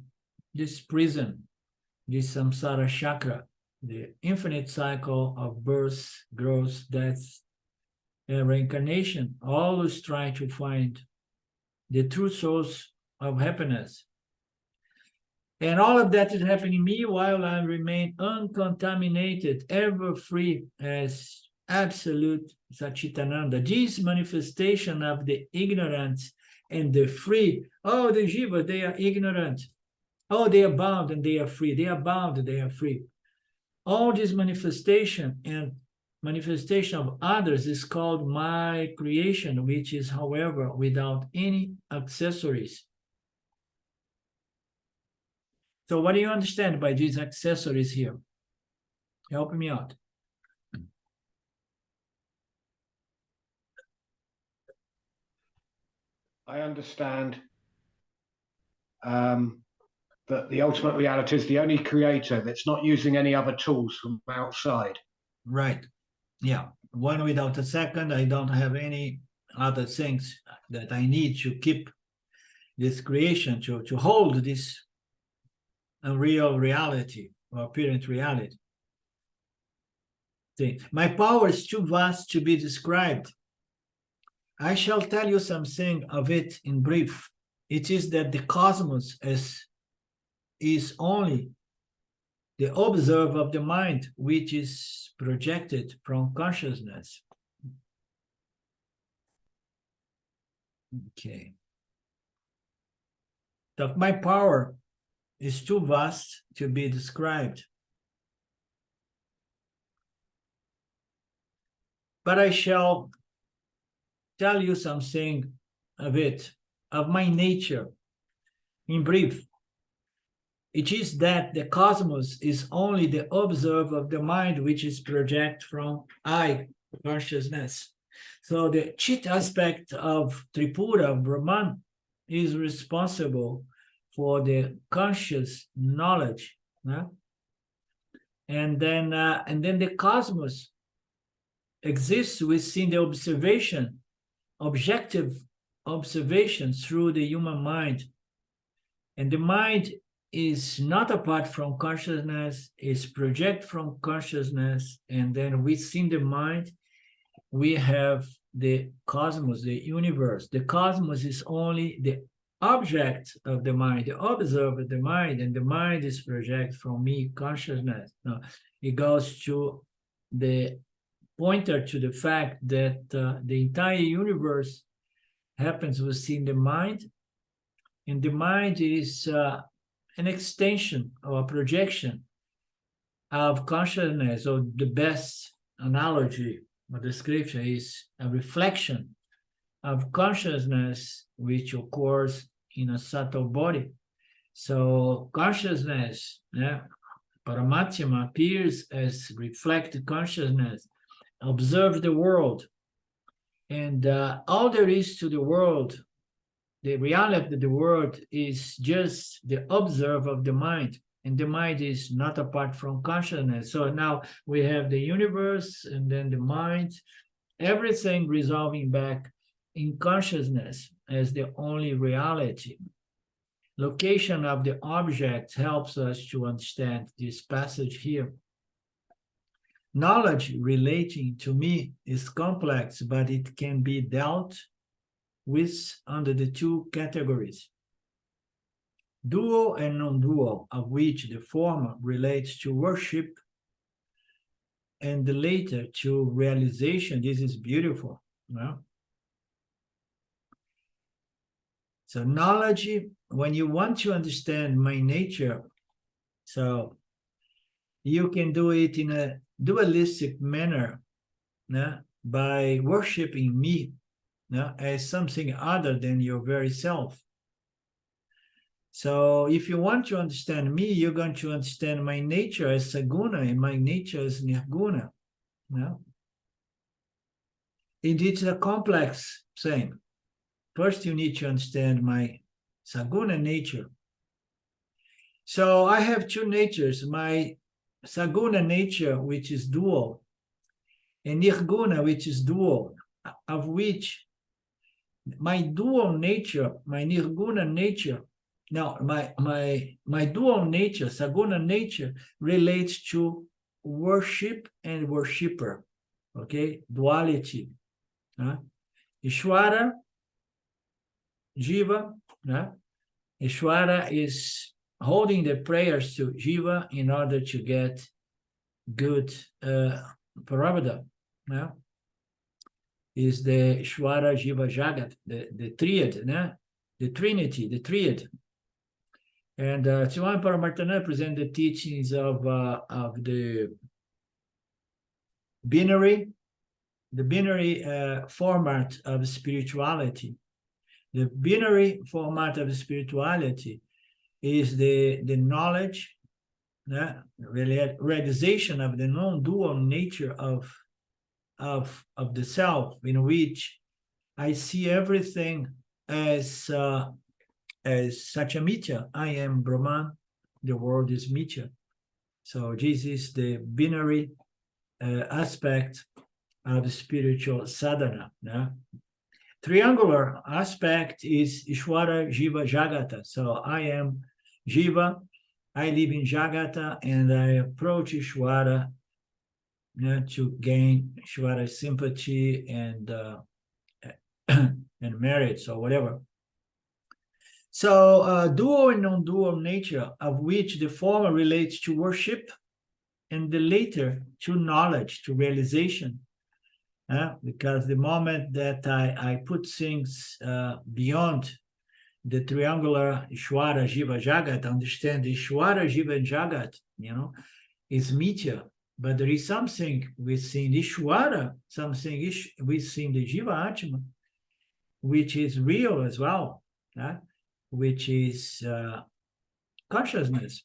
Speaker 1: this prison, this samsara chakra, the infinite cycle of birth, growth, death, and reincarnation, always trying to find the true source of happiness. And all of that is happening in me while I remain uncontaminated, ever free as absolute Satchitananda. This manifestation of the ignorance and the free, oh, the jiva, they are ignorant. Oh, they are bound and they are free. They are bound and they are free. All this manifestation and manifestation of others is called my creation, which is, however, without any accessories. So what do you understand by these accessories here? Help me out.
Speaker 3: I understand that the ultimate reality is the only creator that's not using any other tools from outside.
Speaker 1: Right. Yeah. One without a second. I don't have any other things that I need to keep this creation, to hold this unreal reality or apparent reality. My power is too vast to be described. I shall tell you something of it in brief. It is that the cosmos is only the observer of the mind, which is projected from consciousness. Okay. So my power is too vast to be described. But I shall tell you something of it, of my nature, in brief. it is that the cosmos is only the observer of the mind, which is project from I, consciousness. So the Chit aspect of Tripura, of Brahman, is responsible for the conscious knowledge. And then the cosmos exists within the observation, objective observation through the human mind. And the mind is not apart from consciousness, is project from consciousness, and then within the mind, we have the cosmos, the universe. The cosmos is only the object of the mind, the observer of the mind, and the mind is project from me, consciousness. Now, it goes to the pointer to the fact that the entire universe happens within the mind, and the mind is an extension or a projection of consciousness, or the best analogy or description is a reflection of consciousness which occurs in a subtle body. So consciousness, Paramatma, appears as reflected consciousness, observe the world, and all there is to the world, the reality of the world, is just the observer of the mind, and the mind is not apart from consciousness. So now we have the universe and then the mind, everything resolving back in consciousness as the only reality. Location of the object helps us to understand this passage here. Knowledge relating to me is complex, but it can be dealt with under the two categories: dual and non-dual, of which the former relates to worship and the later to realization. This is beautiful. So knowledge, when you want to understand my nature, so you can do it in a dualistic manner, by worshiping me as something other than your very self. So if you want to understand me, you're going to understand my nature as saguna and my nature as nirguna. And it's a complex thing. First, you need to understand my saguna nature. So I have two natures, my saguna nature, which is dual, and nirguna, which is dual, of which my dual nature, my nirguna nature, now my dual nature, saguna nature, relates to worship and worshipper, okay? Duality. Ishwara, Jiva, Ishwara is holding the prayers to Jiva in order to get good Parabhada. Is the Ishwara, Jiva, Jagat, the triad, the Trinity, the triad. And Swami Paramartana present the teachings of the binary format of spirituality. The binary format of spirituality is the knowledge, realization of the non-dual nature of the self, in which I see everything as Satyamitya. I am Brahman, the world is Mitya. So this is the binary aspect of spiritual sadhana. Triangular aspect is Ishwara, Jiva, Jagata. So I am Jiva, I live in Jagata, and I approach Ishwara to gain Ishwara's sympathy and merits or whatever. So dual and non-dual nature, of which the former relates to worship and the later to knowledge, to realization. Because the moment that I put things beyond the triangular Ishwara, Jiva, Jagat, understand Ishwara, Jiva, and Jagat, is Mitya. But there is something within Ishwara, something within the Jiva Atma, which is real as well, which is consciousness.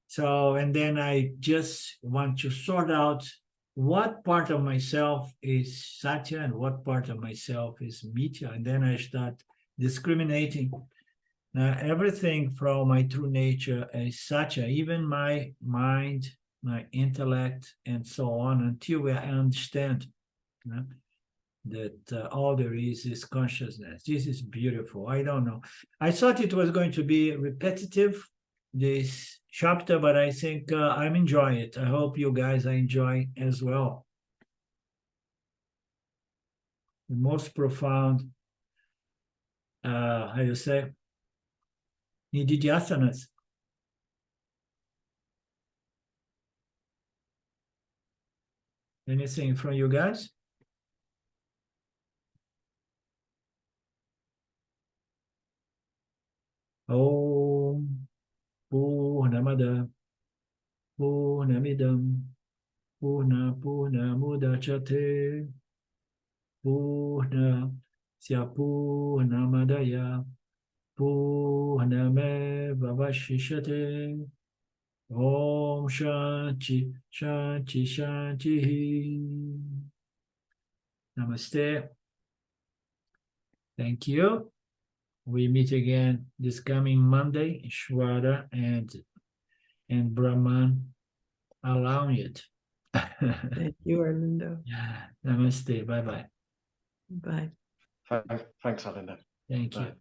Speaker 1: So, and then I just want to sort out what part of myself is Satya and what part of myself is Mithya. And then I start discriminating everything from my true nature as Satya, even my mind, my intellect, and so on, until I understand that all there is consciousness. This is beautiful. I don't know. I thought it was going to be repetitive, this chapter, but I think I'm enjoying it. I hope you guys are enjoying as well. The most profound, how you say, nididhyasanas. Anything from you guys? Om Purnamada Purnamidam Purnamudachyate Purnasya Purnamadaya Purnamevavashishyate. Om Shanti Shanti Shanti. Namaste. Thank you. We meet again this coming Monday, Shwara and Brahman allowing it.
Speaker 2: Thank you, Arlindo.
Speaker 1: Namaste. Bye-bye.
Speaker 2: Bye.
Speaker 3: Thanks, Arlindo.
Speaker 1: Thank you.
Speaker 3: Bye.